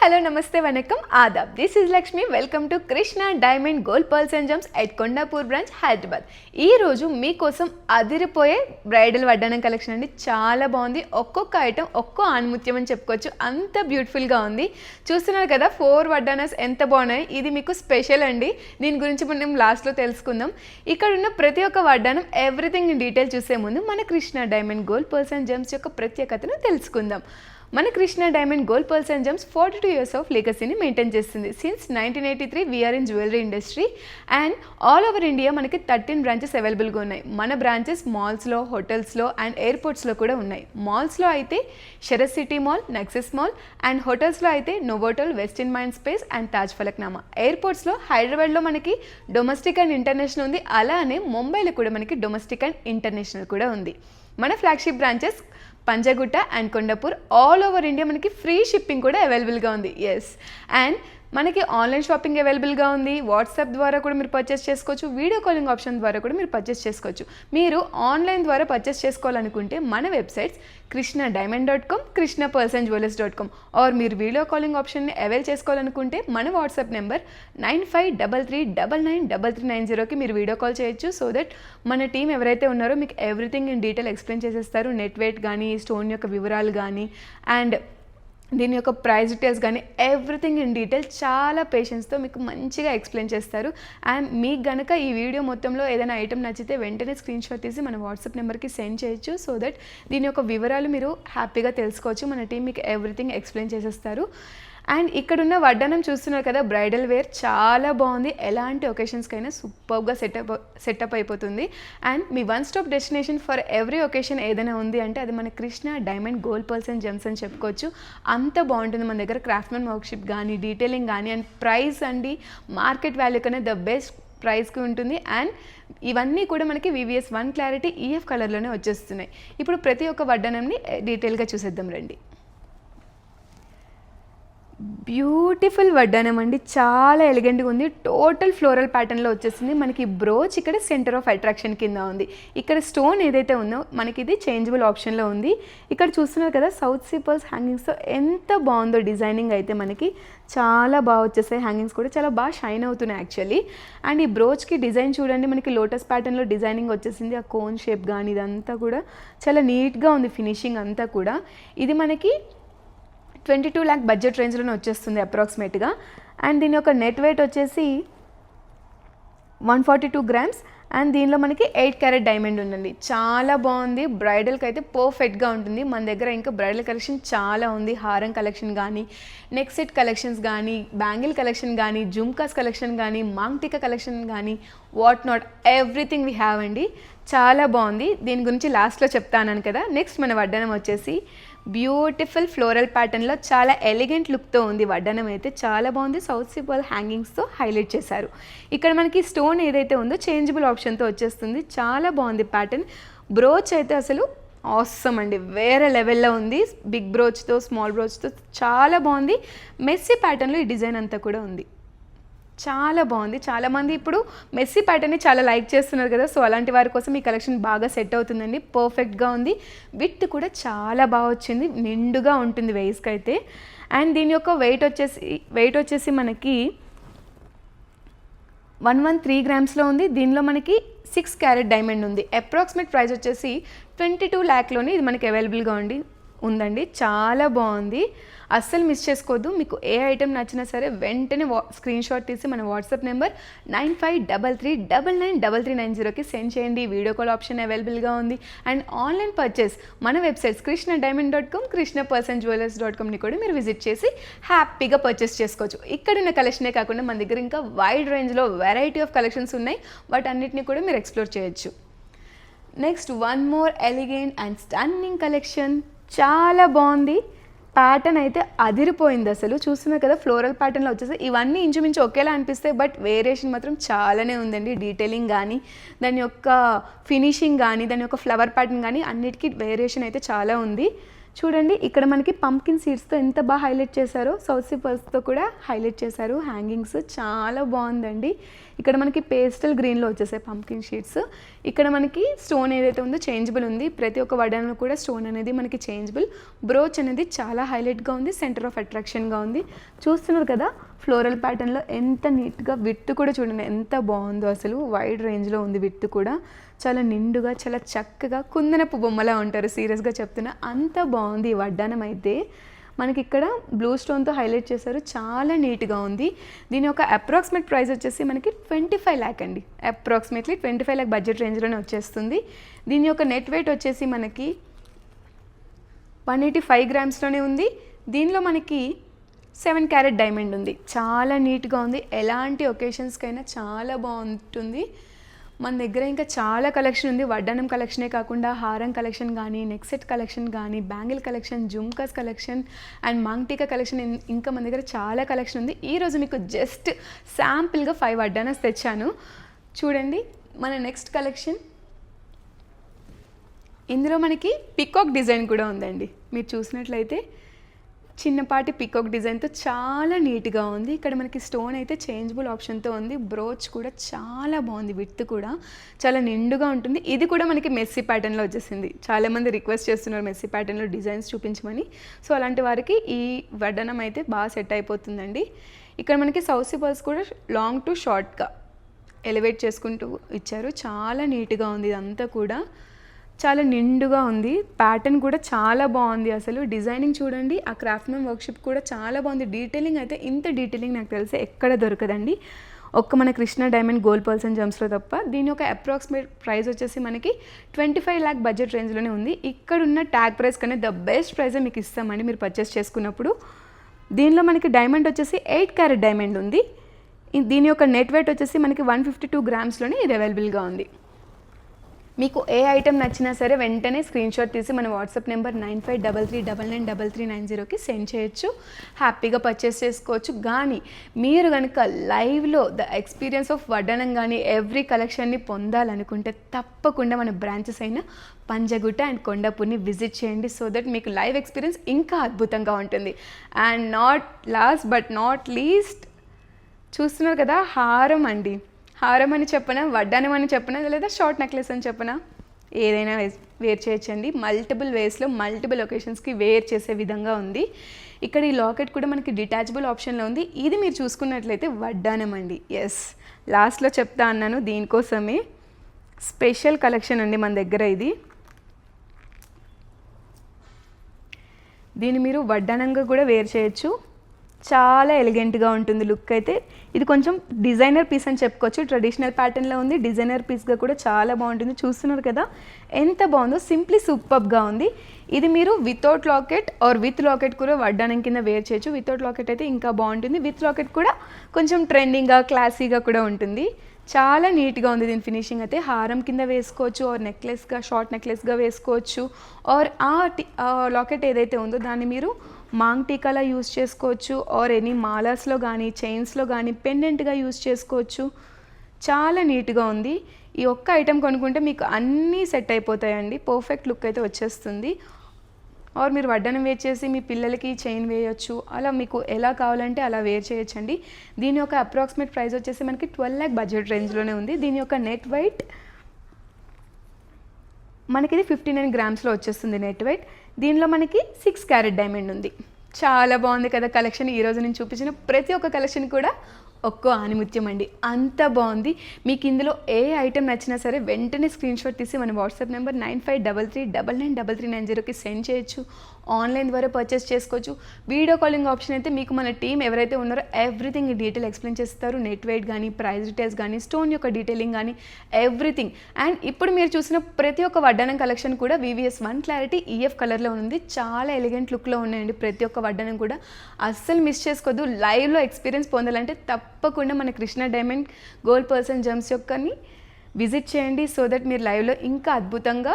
Hello నమస్తే వనకం ఆదాబ్. This is Lakshmi. Welcome to Krishna diamond gold pearls and gems at Kondapur branch Hyderabad. ఈ రోజు మీకోసం అదిరిపోయే బ్రైడల్ వడ్డానం కలెక్షన్ అండి. చాలా బాగుంది. ఒక్కొక్క ఐటమ్ ఒక్కో ఆణిముత్యం అని చెప్పుకోవచ్చు, అంత బ్యూటిఫుల్గా ఉంది. చూస్తున్నారు కదా 4 వడ్డానాస్ ఎంత బాగున్నాయి. ఇది మీకు స్పెషల్ అండి. దీని గురించి మనం లాస్ట్లో తెలుసుకుందాం. ఇక్కడ ఉన్న ప్రతి ఒక్క వడ్డానం ఎవ్రీథింగ్ ఇన్ డీటెయిల్ చూసే ముందు మన Krishna diamond gold pearls and gems యొక్క ప్రత్యేకతను తెలుసుకుందాం. మన Krishna diamond gold pearls and gems 42 years of లెగసీని మెయింటైన్ చేస్తుంది. Since 1983 we are in jewellery industry and all over India మనకి 13 బ్రాంచెస్ అవైలబుల్గా ఉన్నాయి. మన బ్రాంచెస్ మాల్స్లో, హోటల్స్లో అండ్ ఎయిర్పోర్ట్స్లో కూడా ఉన్నాయి. మాల్స్లో అయితే Sarath city mall, Nexus mall and హోటల్స్లో అయితే Novotel, Westin mind space and Taj Falaknuma. ఎయిర్పోర్ట్స్లో హైదరాబాద్లో మనకి డొమెస్టిక్ అండ్ ఇంటర్నేషనల్ ఉంది. అలానే ముంబైలో కూడా మనకి డొమెస్టిక్ అండ్ ఇంటర్నేషనల్ కూడా ఉంది. మన flagship branches Panjagutta and Kondapur. All over India మనకి ఫ్రీ షిప్పింగ్ కూడా అవైలబుల్గా ఉంది. ఎస్, అండ్ మనకి ఆన్లైన్ షాపింగ్ అవైలబుల్గా ఉంది. వాట్సాప్ ద్వారా కూడా మీరు పర్చేస్ చేసుకోవచ్చు. వీడియో కాలింగ్ ఆప్షన్ ద్వారా కూడా మీరు పర్చేస్ చేసుకోవచ్చు. మీరు ఆన్లైన్ ద్వారా పర్చేస్ చేసుకోవాలనుకుంటే మన వెబ్సైట్స్ krishna-diamond.com, krishna-pearls-and-jewellers.com ఆర్ మీరు వీడియో కాలింగ్ ఆప్షన్ని అవైల్ చేసుకోవాలనుకుంటే మన వాట్సాప్ నెంబర్ 9533993390కి మీరు వీడియో కాల్ చేయొచ్చు. సో దట్ మన టీం ఎవరైతే ఉన్నారో మీకు ఎవ్రీథింగ్ ఇన్ డీటెయిల్ ఎక్స్ప్లెయిన్ చేసేస్తారు. నెట్ వెయిట్ కానీ, స్టోన్ యొక్క వివరాలు కానీ అండ్ దీని యొక్క ప్రైస్ డీటెయిల్స్ కానీ ఎవ్రీథింగ్ ఇన్ డీటెయిల్ చాలా పేషెన్స్తో మీకు మంచిగా ఎక్స్ప్లెయిన్ చేస్తారు. అండ్ మీకు కనుక ఈ వీడియో మొత్తంలో ఏదైనా ఐటమ్ నచ్చితే వెంటనే స్క్రీన్ షాట్ తీసి మన వాట్సాప్ నెంబర్కి సెండ్ చేయొచ్చు. సో దట్ దీని యొక్క వివరాలు మీరు హ్యాపీగా తెలుసుకోవచ్చు. మన టీం మీకు ఎవ్రీథింగ్ ఎక్స్ప్లెయిన్ చేసేస్తారు. అండ్ ఇక్కడున్న వడ్డానం చూస్తున్నారు కదా, బ్రైడల్ వేర్ చాలా బాగుంది. ఎలాంటి ఒకేషన్స్కైనా సూపర్గా సెటప్ అయిపోతుంది. అండ్ మీ one stop destination for every occasion ఏదైనా ఉంది అంటే అది మన Krishna diamond gold pearls and gems అని చెప్పుకోవచ్చు. అంత బాగుంటుంది మన దగ్గర. క్రాఫ్ట్మెన్ వర్క్షిప్ కానీ, డీటెయిలింగ్ కానీ అండ్ ప్రైస్ అండి మార్కెట్ వాల్యూ కన్నా ద బెస్ట్ ప్రైస్కి ఉంటుంది. అండ్ ఇవన్నీ కూడా మనకి VVS 1 క్లారిటీ EF కలర్లోనే వచ్చేస్తున్నాయి. ఇప్పుడు ప్రతి ఒక్క వడ్డానంని డీటెయిల్గా చూసేద్దాం రండి. బ్యూటిఫుల్ వడ్డానం అండి, చాలా ఎలిగెంట్గా ఉంది. టోటల్ ఫ్లోరల్ ప్యాటర్న్లో వచ్చేసింది. మనకి బ్రోచ్ ఇక్కడ సెంటర్ ఆఫ్ అట్రాక్షన్ కింద ఉంది. ఇక్కడ స్టోన్ ఏదైతే ఉందో మనకి ఇది చేంజబుల్ ఆప్షన్లో ఉంది. ఇక్కడ చూస్తున్నారు కదా సౌత్ సీ పర్ల్స్ హ్యాంగింగ్స్తో ఎంత బాగుందో డిజైనింగ్ అయితే మనకి చాలా బాగా వచ్చేసాయి. హ్యాంగింగ్స్ కూడా చాలా బాగా షైన్ అవుతున్నాయి యాక్చువల్లీ. అండ్ ఈ బ్రోచ్కి డిజైన్ చూడండి, మనకి లోటస్ ప్యాటర్న్లో డిజైనింగ్ వచ్చేసింది. ఆ కోన్ షేప్ కానీ ఇదంతా కూడా చాలా నీట్గా ఉంది ఫినిషింగ్ అంతా కూడా. ఇది మనకి 22 lakh బడ్జెట్ రేంజ్లోనే వచ్చేస్తుంది అప్రాక్సిమేట్గా. అండ్ దీని యొక్క నెట్ వెయిట్ వచ్చేసి 142 grams. అండ్ దీనిలో మనకి 8 carat డైమండ్ ఉందండి. చాలా బాగుంది. బ్రైడల్కి అయితే పర్ఫెక్ట్గా ఉంటుంది. మన దగ్గర ఇంకా బ్రైడల్ కలెక్షన్ చాలా ఉంది. హారం కలెక్షన్ కానీ, నెక్ సెట్ కలెక్షన్స్ కానీ, బ్యాంగిల్ కలెక్షన్ కానీ, జుమ్కాస్ కలెక్షన్ కానీ, మాంగ్టికా కలెక్షన్ కానీ, what not everything we have అండి. చాలా బాగుంది. దీని గురించి లాస్ట్లో చెప్తాను కదా. నెక్స్ట్ మన వడ్డానం వచ్చేసి బ్యూటిఫుల్ ఫ్లోరల్ ప్యాటర్న్లో చాలా ఎలిగెంట్ లుక్తో ఉంది. వడ్డానం అయితే చాలా బాగుంది. సౌత్ సీ పర్ల్ హ్యాంగింగ్స్తో హైలైట్ చేశారు. ఇక్కడ మనకి స్టోన్ ఏదైతే ఉందో చేంజబుల్ ఆప్షన్తో వచ్చేస్తుంది. చాలా బాగుంది ప్యాటర్న్. బ్రోచ్ అయితే అసలు ఆసమ్ అండి, వేరే లెవెల్లో ఉంది. బిగ్ బ్రోచ్తో, స్మాల్ బ్రోచ్తో చాలా బాగుంది. మెస్సీ ప్యాటర్న్లో ఈ డిజైన్ అంతా కూడా ఉంది. చాలా బాగుంది. చాలామంది ఇప్పుడు మెస్సీ ప్యాటర్న్ని చాలా లైక్ చేస్తున్నారు కదా. సో అలాంటి వారి కోసం ఈ కలెక్షన్ బాగా సెట్ అవుతుందండి. పర్ఫెక్ట్గా ఉంది. విత్ కూడా చాలా బాగా వచ్చింది. నిండుగా ఉంటుంది వేస్కి అయితే. అండ్ దీని యొక్క వెయిట్ వచ్చేసి మనకి 113 grams ఉంది. దీనిలో మనకి 6 carat డైమండ్ ఉంది. అప్రాక్సిమేట్ ప్రైస్ వచ్చేసి 22 lakhలోనే ఇది మనకి అవైలబుల్గా ఉందండి. చాలా బాగుంది. అస్సలు మిస్ చేసుకోవద్దు. మీకు ఏ ఐటమ్ నచ్చినా సరే వెంటనే స్క్రీన్ షాట్ తీసి మన వాట్సాప్ నెంబర్ 9533993390కి సెండ్ చేయండి. వీడియో కాల్ ఆప్షన్ అవైలబుల్గా ఉంది. అండ్ ఆన్లైన్ పర్చేస్ మన వెబ్సైట్స్ krishna-diamond.com, krishna-pearls-and-jewellers.comని కూడా మీరు విజిట్ చేసి హ్యాపీగా పర్చేస్ చేసుకోవచ్చు. ఇక్కడున్న కలెక్షనే కాకుండా మన దగ్గర ఇంకా వైడ్ రేంజ్లో వెరైటీ ఆఫ్ కలెక్షన్స్ ఉన్నాయి. వాటన్నిటిని కూడా మీరు ఎక్స్ప్లోర్ చేయొచ్చు. Next one more elegant and stunning collection. చాలా బాగుంది. ప్యాటర్న్ అయితే అదిరిపోయింది అసలు. చూస్తున్నారు కదా ఫ్లోరల్ ప్యాటర్న్లో వచ్చేసి ఇవన్నీ ఇంచుమించు ఒకేలా అనిపిస్తాయి. బట్ వేరియేషన్ మాత్రం చాలానే ఉందండి. డీటెయిలింగ్ కానీ, దాని యొక్క ఫినిషింగ్ కానీ, దాని యొక్క ఫ్లవర్ ప్యాటర్న్ కానీ అన్నిటికీ వేరియేషన్ అయితే చాలా ఉంది. చూడండి ఇక్కడ మనకి పంకిన్ సీడ్స్తో ఎంత బాగా హైలైట్ చేశారో, సౌసీ పర్స్తో కూడా హైలైట్ చేశారు. హ్యాంగింగ్స్ చాలా బాగుందండి. ఇక్కడ మనకి పేస్టల్ గ్రీన్లో వచ్చేసాయి పంకిన్ షీట్స్. ఇక్కడ మనకి స్టోన్ ఏదైతే ఉందో చేంజబుల్ ఉంది. ప్రతి ఒక్క వడ్డానంలో కూడా స్టోన్ అనేది మనకి చేంజబుల్. బ్రోచ్ అనేది చాలా హైలైట్గా ఉంది, సెంటర్ ఆఫ్ అట్రాక్షన్గా ఉంది. చూస్తున్నారు కదా ఫ్లోరల్ ప్యాటర్న్లో ఎంత నీట్గా, విడ్త్ కూడా చూడండి ఎంత బాగుందో, అసలు వైడ్ రేంజ్లో ఉంది విడ్త్ కూడా. చాలా నిండుగా, చాలా చక్కగా కుందనపు బొమ్మలా ఉంటారు, సీరియస్గా చెప్తున్నా, అంత బాగుంది ఈ వడ్డానం అయితే. మనకి ఇక్కడ బ్లూ స్టోన్తో హైలైట్ చేశారు, చాలా నీట్గా ఉంది. దీని యొక్క అప్రాక్సిమేట్ ప్రైస్ వచ్చేసి మనకి 25 lakh అండి. అప్రాక్సిమేట్లీ 25 lakh బడ్జెట్ రేంజ్లోనే వచ్చేస్తుంది. దీని యొక్క నెట్ వెయిట్ వచ్చేసి మనకి 185 grams ఉంది. దీనిలో మనకి 7 carat డైమండ్ ఉంది. చాలా నీట్గా ఉంది, ఎలాంటి ఒకేషన్స్కైనా చాలా బాగుంటుంది. మన దగ్గర ఇంకా చాలా కలెక్షన్ ఉంది. వడ్డానం కలెక్షనే కాకుండా హారం కలెక్షన్ కానీ, నెక్ సెట్ కలెక్షన్ కానీ, bangle collection, jhumkas collection and maang tikka collection, ఇంకా మన దగ్గర చాలా కలెక్షన్ ఉంది. ఈరోజు మీకు జస్ట్ శాంపుల్గా 5 వడ్డానస్ తెచ్చాను. చూడండి మన నెక్స్ట్ కలెక్షన్. ఇందులో మనకి పికాక్ డిజైన్ కూడా ఉందండి. మీరు చూసినట్లయితే చిన్నపాటి పికాక్ డిజైన్తో చాలా నీట్గా ఉంది. ఇక్కడ మనకి స్టోన్ అయితే చేంజబుల్ ఆప్షన్తో ఉంది. బ్రోచ్ కూడా చాలా బాగుంది, విడ్త్ కూడా చాలా నిండుగా ఉంటుంది. ఇది కూడా మనకి మెస్సీ ప్యాటర్న్లో వచ్చేసింది. చాలామంది రిక్వెస్ట్ చేస్తున్నారు మెస్సీ ప్యాటర్న్లో డిజైన్స్ చూపించమని. సో అలాంటి వారికి ఈ వడ్డానం అయితే బాగా సెట్ అయిపోతుందండి. ఇక్కడ మనకి సౌసీ పర్స్ కూడా లాంగ్ టు షార్ట్గా ఎలివేట్ చేసుకుంటూ ఇచ్చారు. చాలా నీట్గా ఉంది, ఇదంతా కూడా చాలా నిండుగా ఉంది. ప్యాటర్న్ కూడా చాలా బాగుంది, అసలు డిజైనింగ్ చూడండి. ఆ క్రాఫ్ట్మెన్ వర్క్షిప్ కూడా చాలా బాగుంది. డీటెయిలింగ్ అయితే ఇంత డీటెయిలింగ్ నాకు తెలిసి ఎక్కడ దొరకదండి, ఒక్క మన Krishna diamond gold pearls and జెమ్స్లో తప్ప. దీని యొక్క అప్రాక్సిమేట్ ప్రైస్ వచ్చేసి మనకి 25 lakh బడ్జెట్ రేంజ్లోనే ఉంది. ఇక్కడ ఉన్న ట్యాగ్ ప్రైస్ కన్నా ద బెస్ట్ ప్రైజే మీకు ఇస్తామండి మీరు పర్చేస్ చేసుకున్నప్పుడు. దీనిలో మనకి డైమండ్ వచ్చేసి 8 carat డైమండ్ ఉంది. దీని యొక్క నెట్ వెయిట్ వచ్చేసి మనకి 152 grams ఇది అవైలబుల్గా ఉంది. మీకు ఏ ఐటెం నచ్చినా సరే వెంటనే స్క్రీన్ షాట్ తీసి మన వాట్సాప్ నెంబర్ 9533993390కి సెండ్ చేయొచ్చు. హ్యాపీగా పర్చేస్ చేసుకోవచ్చు. కానీ మీరు కనుక లైవ్లో ద ఎక్స్పీరియన్స్ ఆఫ్ వడ్డానం కానీ ఎవ్రీ కలెక్షన్ని పొందాలనుకుంటే తప్పకుండా మన బ్రాంచెస్ అయిన పంజగుట్ట అండ్ కొండాపూర్ని విజిట్ చేయండి. సో దట్ మీకు లైవ్ ఎక్స్పీరియన్స్ ఇంకా అద్భుతంగా ఉంటుంది. And last but not least చూస్తున్నారు కదా హారం అండి. హారం అని చెప్పనా, వడ్డానం అని చెప్పనా, లేదా షార్ట్ నెక్లెస్ అని చెప్పనా, ఏదైనా వేర్ చేయొచ్చండి. మల్టిపుల్ వేస్లో మల్టిపుల్ ఒకేషన్స్కి వేర్ చేసే విధంగా ఉంది. ఇక్కడ ఈ లాకెట్ కూడా మనకి డిటాచబుల్ ఆప్షన్లో ఉంది. ఇది మీరు చూసుకున్నట్లయితే వడ్డానం అండి. ఎస్, లాస్ట్లో చెప్తా అన్నాను, దీనికోసమే స్పెషల్ కలెక్షన్ అండి మన దగ్గర. దీన్ని మీరు వడ్డానంగా కూడా వేర్ చేయొచ్చు. చాలా ఎలిగెంట్గా ఉంటుంది లుక్ అయితే. ఇది కొంచెం డిజైనర్ పీస్ అని చెప్పుకోవచ్చు. ట్రెడిషనల్ ప్యాటర్న్లో ఉంది, డిజైనర్ పీస్గా కూడా చాలా బాగుంటుంది. చూస్తున్నారు కదా ఎంత బాగుందో, సింప్లీ సూపర్గా ఉంది. ఇది మీరు without locket or with locket కూడా వడ్డానం కింద వేర్ చేయొచ్చు. వితౌట్ లాకెట్ అయితే ఇంకా బాగుంటుంది, విత్ లాకెట్ కూడా కొంచెం ట్రెండింగ్గా క్లాసీగా కూడా ఉంటుంది. చాలా నీట్గా ఉంది దీని ఫినిషింగ్ అయితే. హారం కింద వేసుకోవచ్చు, ఆర్ నెక్లెస్గా, షార్ట్ నెక్లెస్గా వేసుకోవచ్చు, ఆర్ ఆ లాకెట్ ఏదైతే ఉందో దాన్ని మీరు మాంగ్ టీకాలా యూస్ చేసుకోవచ్చు, ఆర్ ఎనీ మాలాస్లో కానీ చైన్స్లో కానీ పెండెంట్గా యూస్ చేసుకోవచ్చు. చాలా నీట్గా ఉంది. ఈ ఒక్క ఐటెం కొనుక్కుంటే మీకు అన్నీ సెట్ అయిపోతాయండి, పర్ఫెక్ట్ లుక్ అయితే వచ్చేస్తుంది. ఆర్ మీరు వడ్డానం వేర్ చేసి మీ పిల్లలకి చైన్ వేయొచ్చు, అలా మీకు ఎలా కావాలంటే అలా వేర్ చేయొచ్చండి. దీని యొక్క అప్రాక్సిమేట్ ప్రైస్ వచ్చేసి మనకి 12 lakh బడ్జెట్ రేంజ్లోనే ఉంది. దీని యొక్క నెట్ వెయిట్ మనకి ఇది 59 grams వచ్చేస్తుంది నెట్ వెయిట్. దీనిలో మనకి 6 carat డైమండ్ ఉంది. చాలా బాగుంది కదా కలెక్షన్. ఈరోజు నేను చూపించిన ప్రతి ఒక్క కలెక్షన్ కూడా ఒక్కో ఆనిముత్యం అండి, అంత బాగుంది. మీకు ఇందులో ఏ ఐటెం నచ్చినా సరే వెంటనే స్క్రీన్ షాట్ తీసి మన వాట్సాప్ నెంబర్ 9533993390కి సెండ్ చేయొచ్చు. ఆన్లైన్ ద్వారా పర్చేస్ చేసుకోవచ్చు. వీడియో కాలింగ్ ఆప్షన్ అయితే మీకు మన టీం ఎవరైతే ఉన్నారో ఎవ్రీథింగ్ డీటెయిల్ ఎక్స్ప్లెయిన్ చేస్తారు. నెట్ వెయిట్ కానీ, ప్రైస్ డీటెయిల్స్ కానీ, స్టోన్ యొక్క డీటెయిలింగ్ కానీ, ఎవ్రీథింగ్. అండ్ ఇప్పుడు మీరు చూసిన ప్రతి ఒక్క వడ్డానం కలెక్షన్ కూడా VVS 1 క్లారిటీ EF కలర్లో ఉంది. చాలా ఎలిగెంట్ లుక్లో ఉన్నాయండి ప్రతి ఒక్క వడ్డానం కూడా. అస్సలు మిస్ చేసుకోవద్దు. లైవ్లో ఎక్స్పీరియన్స్ పొందాలంటే తప్పకుండా మన Krishna diamond gold pearls and gems యొక్కని విజిట్ చేయండి. సో దట్ మీరు లైవ్లో ఇంకా అద్భుతంగా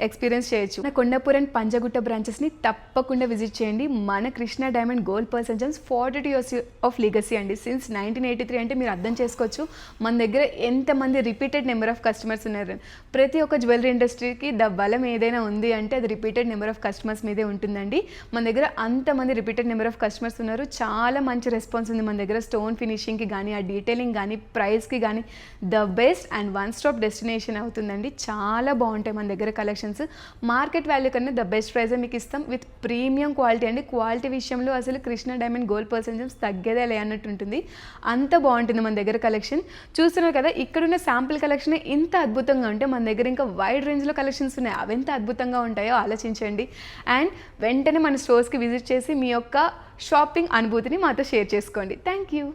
ఎక్స్పీరియన్స్ చేయొచ్చు. మన కొండాపూర్ అండ్ పంజగుట్ట బ్రాంచెస్ని తప్పకుండా విజిట్ చేయండి. మన Krishna diamond gold pearls and gems 42 years of legacy అండి. సిన్స్ 1983 అంటే మీరు అర్థం చేసుకోవచ్చు మన దగ్గర ఎంతమంది రిపీటెడ్ నెంబర్ ఆఫ్ కస్టమర్స్ ఉన్నారు. ప్రతి ఒక్క జ్యువెలరీ ఇండస్ట్రీకి ద బలం ఏదైనా ఉంది అంటే అది రిపీటెడ్ నెంబర్ ఆఫ్ కస్టమర్స్ మీదే ఉంటుందండి. మన దగ్గర అంతమంది రిపీటెడ్ నెంబర్ ఆఫ్ కస్టమర్స్ ఉన్నారు. చాలా మంచి రెస్పాన్స్ ఉంది మన దగ్గర. స్టోన్ ఫినిషింగ్కి కానీ, ఆ డీటెయిలింగ్ కానీ, ప్రైస్కి కానీ the best and one stop destination అవుతుందండి. చాలా బాగుంటాయి మన దగ్గర కలెక్షన్స్. మార్కెట్ వాల్యూ కన్నా ద బెస్ట్ ప్రైజే మీకు ఇస్తాం విత్ ప్రీమియం క్వాలిటీ అండి. క్వాలిటీ విషయంలో అసలు Krishna diamond gold pearls and gems తగ్గేదే లే అన్నట్టు ఉంటుంది. అంత బాగుంటుంది మన దగ్గర కలెక్షన్. చూస్తున్నారు కదా, ఇక్కడున్న శాంపుల్ కలెక్షన్ ఇంత అద్భుతంగా ఉంటే మన దగ్గర ఇంకా వైడ్ రేంజ్లో కలెక్షన్స్ ఉన్నాయి. అవి ఎంత అద్భుతంగా ఉంటాయో ఆలోచించండి. అండ్ వెంటనే మన స్టోర్స్కి విజిట్ చేసి మీ యొక్క షాపింగ్ అనుభూతిని మాతో షేర్ చేసుకోండి. Thank you.